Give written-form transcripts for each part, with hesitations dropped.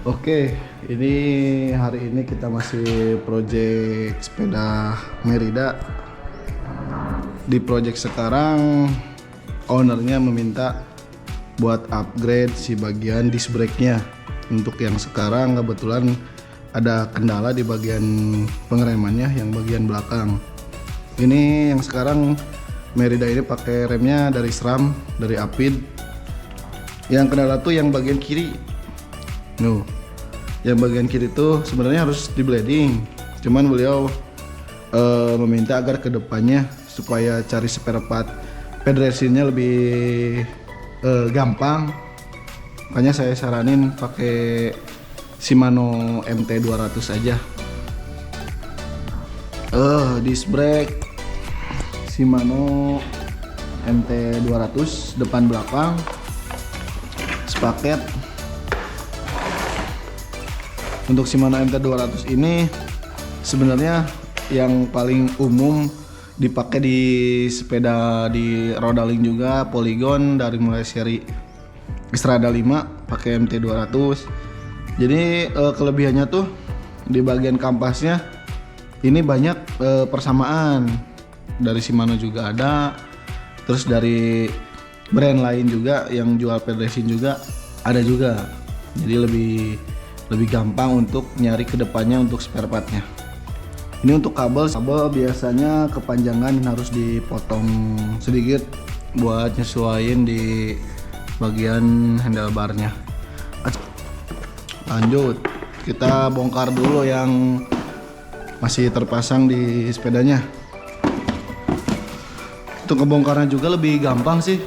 Oke, ini hari ini kita masih project sepeda Merida. Di project sekarang ownernya meminta buat upgrade si bagian disc brake-nya. Untuk yang sekarang kebetulan ada kendala di bagian pengeremannya yang bagian belakang. Ini yang sekarang Merida ini pakai remnya dari SRAM, dari Apid. Yang kendala tuh yang bagian kiri. Yang bagian kiri tuh sebenarnya harus di blading. Cuman beliau meminta agar kedepannya supaya cari spare part pad resinnya lebih gampang. Makanya saya saranin pakai Shimano MT200 aja. Disc brake Shimano MT200 depan belakang sepaket. Untuk Shimano MT200 ini sebenarnya yang paling umum dipakai di sepeda di Rodaling juga, Polygon, dari mulai seri Strada 5 pakai MT200. Jadi kelebihannya tuh di bagian kampasnya ini banyak persamaan. Dari Shimano juga ada, terus dari brand lain juga yang jual pad resin juga ada juga. Jadi lebih gampang untuk nyari kedepannya untuk spare partnya. Ini untuk kabel biasanya kepanjangan harus dipotong sedikit buat nyesuaiin di bagian handlebarnya. Lanjut, kita bongkar dulu yang masih terpasang di sepedanya. Untuk ngebongkarnya juga lebih gampang sih.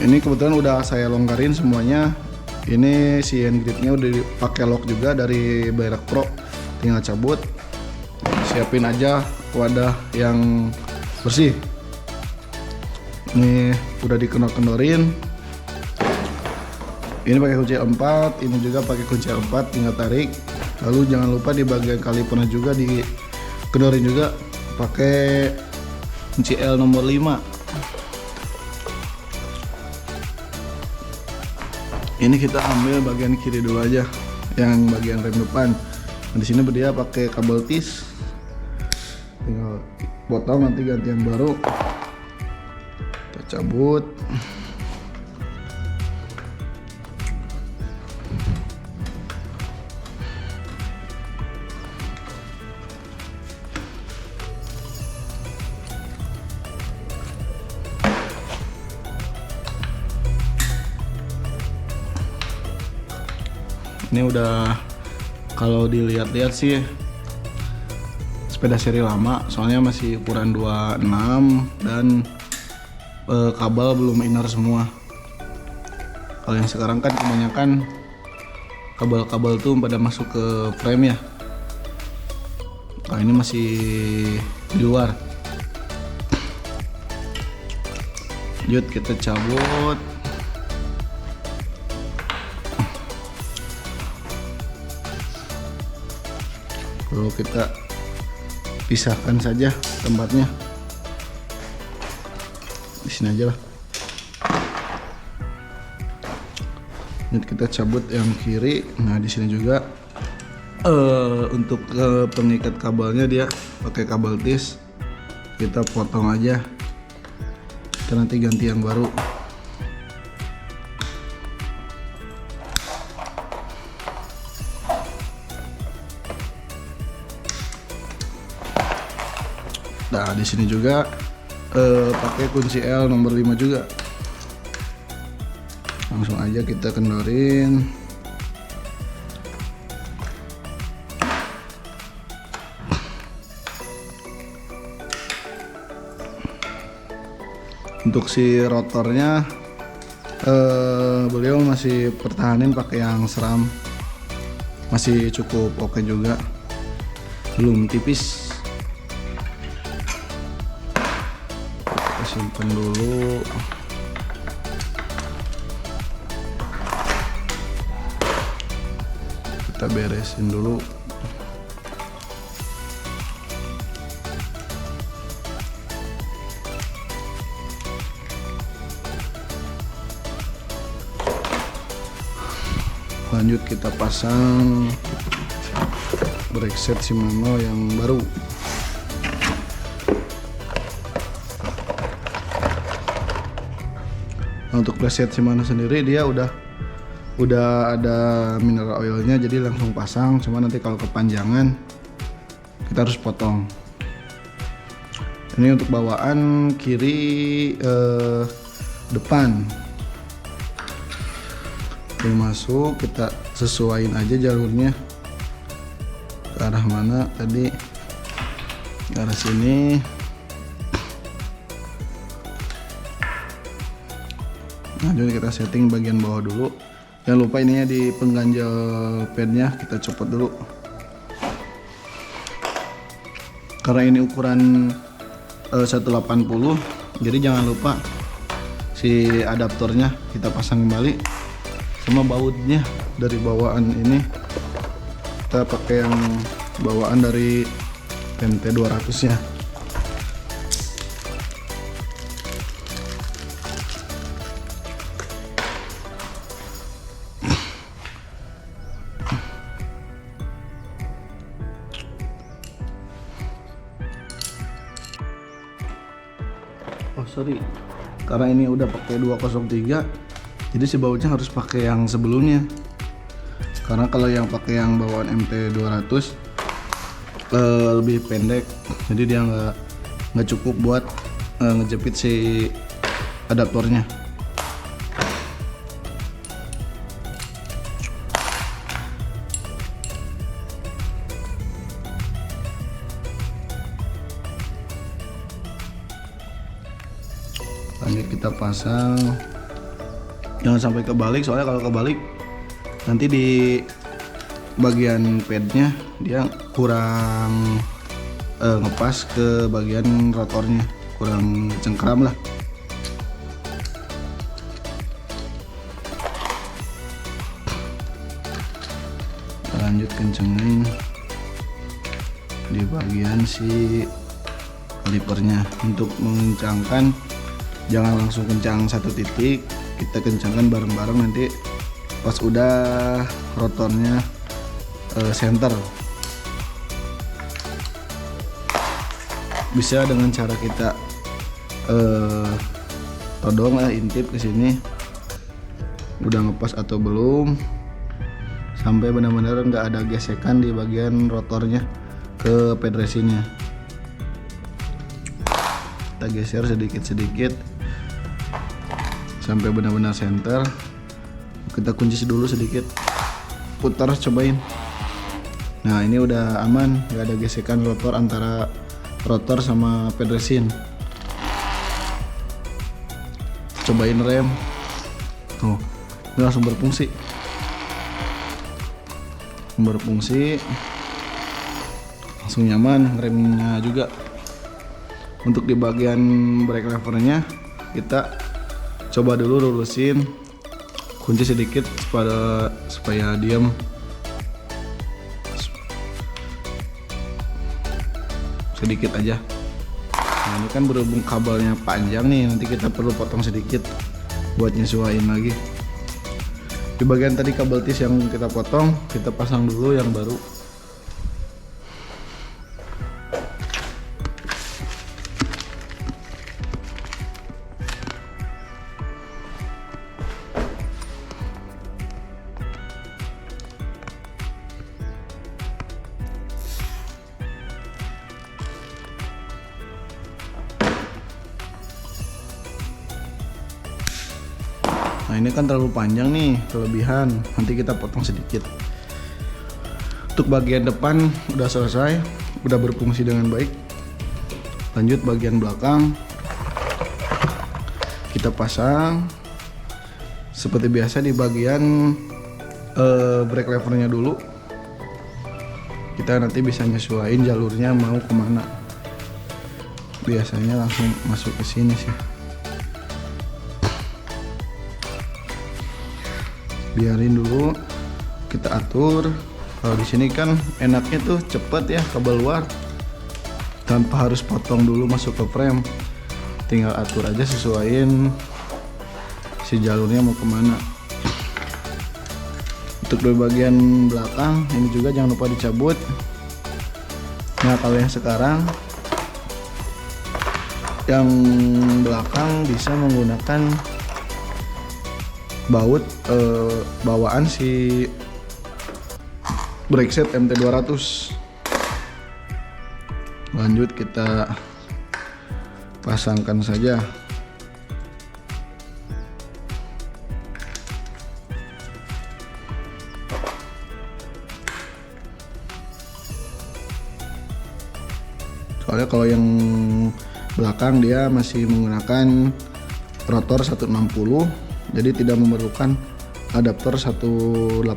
Ini kebetulan udah saya longgarin semuanya. Ini si hand gripnya udah dipakai lock juga dari Bayrak Pro. Tinggal cabut, siapin aja wadah yang bersih. Ini udah dikenor-kenorin. Ini pakai kunci L4, ini juga pakai kunci L4, tinggal tarik. Lalu jangan lupa di bagian kalipernya juga dikedorin juga pakai kunci L nomor 5. Ini kita ambil bagian kiri dulu aja, yang bagian rem depan. Nah, di sini dia pakai kabel tis, tinggal potong nanti ganti yang baru. Kita cabut. Ini udah, kalau dilihat-lihat sih sepeda seri lama, soalnya masih ukuran 26 dan kabel belum inner semua. Kalau yang sekarang kan kebanyakan kabel-kabel tuh pada masuk ke frame ya. Nah, ini masih di luar. Lanjut, kita cabut. Lalu kita pisahkan saja tempatnya. Di sini aja lah. Ini kita cabut yang kiri. Nah, di sini juga untuk pengikat kabelnya dia pakai kabel tis. Kita potong aja. Kita nanti ganti yang baru. Nah, di sini juga pakai kunci L nomor 5 juga. Langsung aja kita kendorin. Untuk si rotornya beliau masih pertahanin pakai yang SRAM. Masih cukup oke juga. Belum tipis. Simpan dulu. Kita beresin dulu. Lanjut kita pasang brake set Shimano yang baru. Nah, untuk brake set Shimano sendiri dia udah ada mineral oilnya, jadi langsung pasang. Cuma nanti kalau kepanjangan kita harus potong. Ini untuk bawaan kiri depan. Ini masuk, kita sesuaiin aja jalurnya ke arah mana tadi, ke arah sini. Nah, jadi kita setting bagian bawah dulu. Jangan lupa ininya di pengganjal padnya kita copot dulu, karena ini ukuran 180, jadi jangan lupa si adaptornya kita pasang kembali, sama bautnya dari bawaan ini kita pakai yang bawaan dari MT 200 nya. Oh sorry, karena ini udah pakai 203, jadi si bautnya harus pakai yang sebelumnya. Karena kalau yang pakai yang bawaan MT 200 lebih pendek, jadi dia nggak cukup buat ngejepit si adaptornya. Lanjut kita pasang, jangan sampai kebalik, soalnya kalau kebalik nanti di bagian padnya dia kurang ngepas ke bagian rotornya, kurang cengkram lah. Kita lanjut kencengin di bagian si kalipernya. Untuk mengencangkan jangan langsung kencang satu titik, kita kencangkan bareng-bareng, nanti pas udah rotornya center. Bisa dengan cara kita todong lah, intip ke sini udah ngepas atau belum, sampai benar-benar nggak ada gesekan di bagian rotornya ke pad resinnya. Kita geser sedikit-sedikit sampai benar-benar center. Kita kunci dulu sedikit, putar, cobain. Nah ini udah aman, nggak ada gesekan rotor antara rotor sama pad resin. Cobain rem, tuh ini langsung berfungsi, langsung nyaman remnya juga. Untuk di bagian brake levernya kita coba dulu lulusin, kunci sedikit supaya diam. Sedikit aja. Nah ini kan berhubung kabelnya panjang nih, nanti kita perlu potong sedikit buat nyesuaiin lagi. Di bagian tadi kabel tis yang kita potong, kita pasang dulu yang baru. Nah ini kan terlalu panjang nih, kelebihan, nanti kita potong sedikit. Untuk bagian depan udah selesai, udah berfungsi dengan baik. Lanjut bagian belakang kita pasang seperti biasa. Di bagian brake levernya dulu, kita nanti bisa nyesuaiin jalurnya mau kemana. Biasanya langsung masuk ke sini sih. Biarin dulu, kita atur. Kalau di sini kan enaknya tuh cepet ya, kabel luar, tanpa harus potong dulu masuk ke frame. Tinggal atur aja, sesuaiin si jalurnya mau kemana. Itu Untuk di bagian belakang ini juga jangan lupa dicabut. Nah, kalau yang sekarang yang belakang bisa menggunakan baut bawaan si brake set MT200. Lanjut kita pasangkan saja. Soalnya kalau yang belakang dia masih menggunakan rotor 160, jadi tidak memerlukan adaptor 180.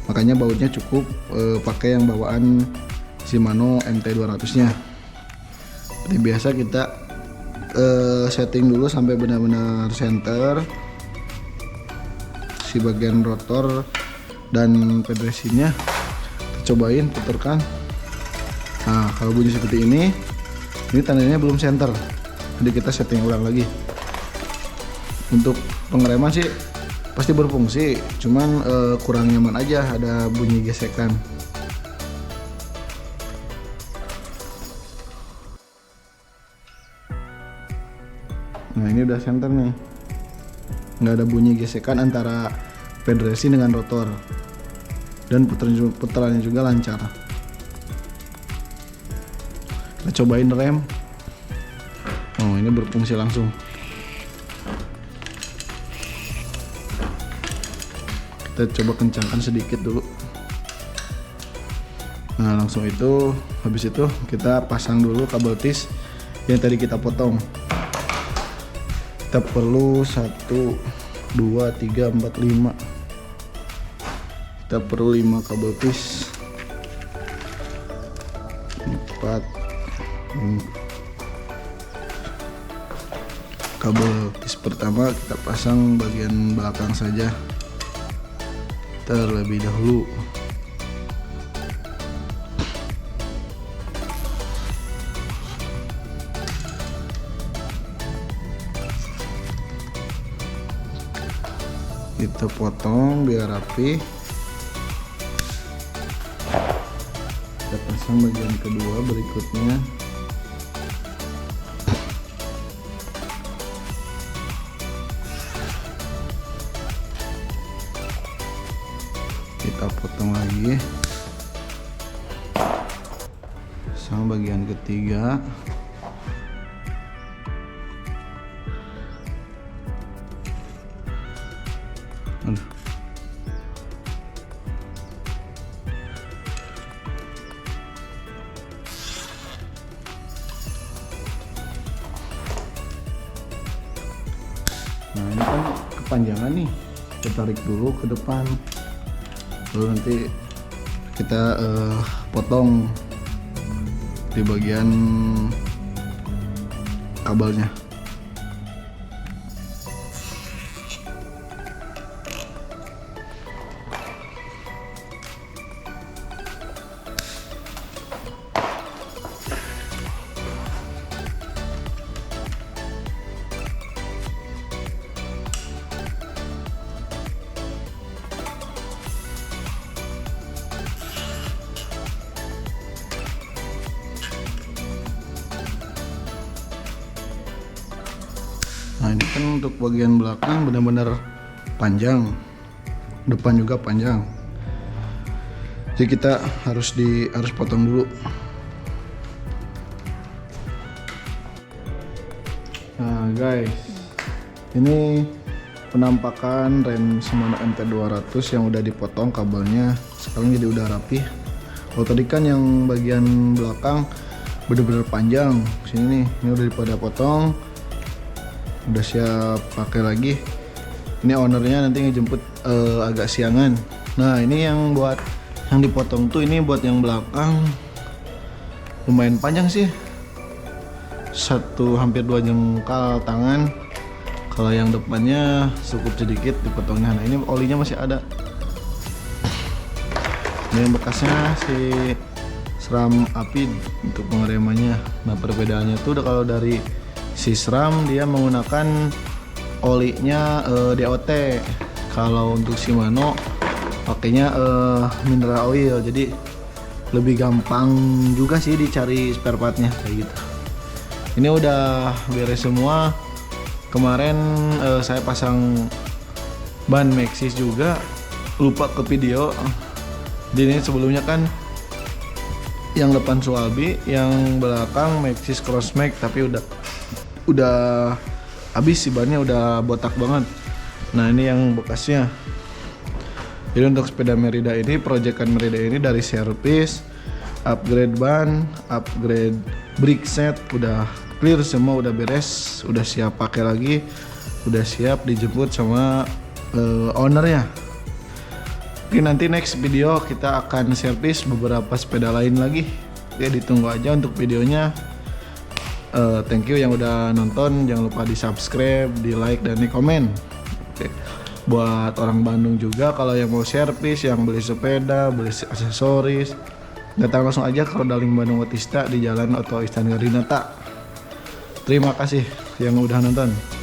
Makanya bautnya cukup pakai yang bawaan Shimano MT200 nya. Seperti biasa kita setting dulu sampai benar-benar center si bagian rotor dan pedresinnya. Cobain putarkan. Nah, kalau bunyi seperti ini tandanya belum center, jadi kita setting ulang lagi. Untuk pengereman sih pasti berfungsi, cuman kurang nyaman aja, ada bunyi gesekan. Nah, ini udah center nih, nggak ada bunyi gesekan antara pedresin dengan rotor, dan putarannya juga lancar. Kita cobain rem. Oh, ini berfungsi langsung. Kita coba kencangkan sedikit dulu. Nah, langsung itu, habis itu kita pasang dulu kabel tis yang tadi kita potong. Kita perlu 1, 2, 3, 4, 5. Kita perlu 5 kabel tis. 4 kabel tis pertama kita pasang bagian belakang saja terlebih dahulu. Kita potong biar rapi. Kita pasang bagian kedua berikutnya. Kita potong lagi sama bagian ketiga. Aduh. Nah, ini kan kepanjangan nih, kita tarik dulu ke depan, lalu nanti kita potong di bagian kabelnya. Nah, ini kan untuk bagian belakang benar-benar panjang, depan juga panjang, jadi kita harus potong dulu. Nah guys, ini penampakan rem Shimano MT200 yang udah dipotong kabelnya. Sekarang jadi udah rapi. Kalau tadi kan yang bagian belakang bener-bener panjang, sini nih, ini udah pada potong, udah siap pakai lagi. Ini ownernya nanti ngejemput agak siangan. Nah, ini yang buat yang dipotong tuh, ini buat yang belakang lumayan panjang sih, hampir 2 jengkal tangan. Kalau yang depannya cukup sedikit dipotongnya. Nah, ini olinya masih ada. Ini yang bekasnya si seram api untuk pengeremannya. Nah, perbedaannya tuh kalau dari si SRAM dia menggunakan olinya DOT. Kalau untuk Shimano pakainya mineral oil, jadi lebih gampang juga sih dicari spare partnya kayak gitu. Ini udah beres semua. Kemarin saya pasang ban Maxxis juga, lupa ke video. Jadi ini sebelumnya kan yang depan Sualbi, yang belakang Maxxis Crossmax, tapi udah habis sih bannya, udah botak banget. Nah ini yang bekasnya. Jadi untuk sepeda Merida ini, proyekan Merida ini dari servis, upgrade ban, upgrade brake set, udah clear semua, udah beres, udah siap pakai lagi, udah siap dijemput sama ownernya. Oke, nanti next video kita akan servis beberapa sepeda lain lagi. Oke, ditunggu aja untuk videonya. Thank you yang udah nonton, jangan lupa di subscribe, di like, dan di komen. Oke. Buat orang Bandung juga, kalau yang mau servis, yang beli sepeda, beli aksesoris, datang langsung aja ke Rodaling Bandung Otista di Jalan Oto Istan Garinata. Terima kasih yang udah nonton.